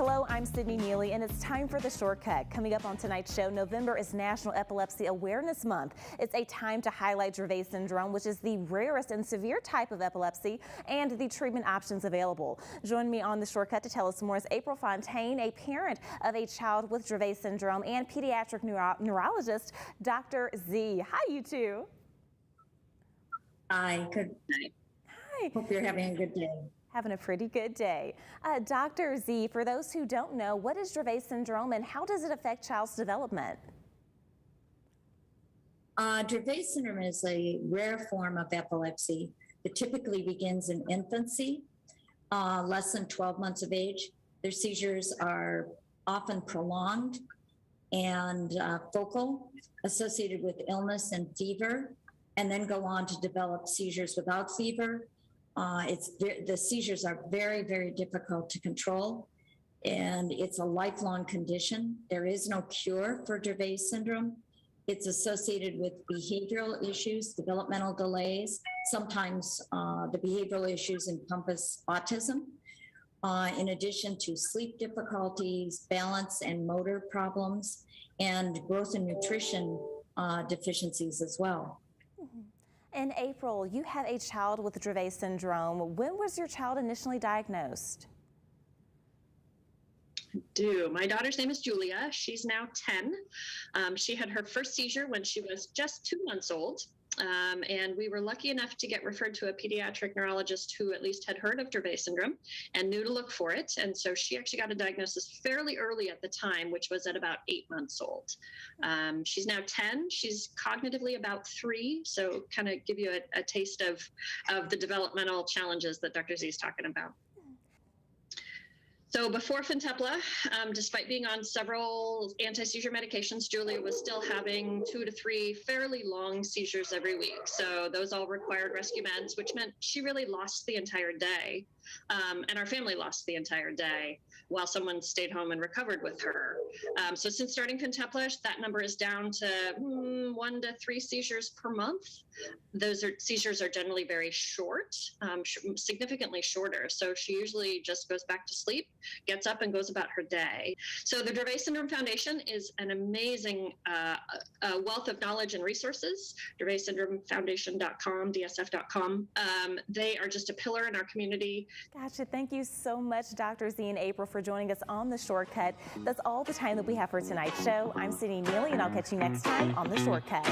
Hello, I'm Sydney Neely, and it's time for The Shortcut. Coming up on tonight's show, November is National Epilepsy Awareness Month. It's a time to highlight Dravet syndrome, which is the rarest and severe type of epilepsy, and the treatment options available. Join me on The Shortcut to tell us more is April Fontaine, a parent of a child with Dravet syndrome, and pediatric neurologist Dr. Z. Hi, you two. Hi, good night. Hi. Hope you're having a good day. Having a pretty good day. Dr. Z, for those who don't know, what is Dravet syndrome and how does it affect child's development? Dravet syndrome is a rare form of epilepsy that typically begins in infancy, less than 12 months of age. Their seizures are often prolonged and focal, associated with illness and fever, and then go on to develop seizures without fever. The seizures are very, very difficult to control, and it's a lifelong condition. There is no cure for Dravet syndrome. It's associated with behavioral issues, developmental delays. Sometimes the behavioral issues encompass autism, in addition to sleep difficulties, balance and motor problems, and growth and nutrition deficiencies as well. In April, you have a child with Dravet syndrome. When was your child initially diagnosed? My daughter's name is Julia. She's now 10. She had her first seizure when she was just 2 months old. And we were lucky enough to get referred to a pediatric neurologist who at least had heard of Dravet syndrome and knew to look for it. And so she actually got a diagnosis fairly early at the time, which was at about 8 months old. She's now 10. She's cognitively about 3. So kind of give you a taste of the developmental challenges that Dr. Z is talking about. So before Fintepla, despite being on several anti-seizure medications, Julia was still having 2 to 3 fairly long seizures every week. So those all required rescue meds, which meant she really lost the entire day. And our family lost the entire day while someone stayed home and recovered with her. So since starting Fintepla, that number is down to 1 to 3 seizures per month. Seizures are generally very short, significantly shorter. So she usually just goes back to sleep, gets up and goes about her day. So the Dravet Syndrome Foundation is an amazing wealth of knowledge and resources. DravetSyndromeFoundation.com, DSF.com. They are just a pillar in our community. Gotcha. Thank you so much, Dr. Z and April, for joining us on The Shortcut. That's all the time that we have for tonight's show. I'm Sydney Neely, and I'll catch you next time on The Shortcut.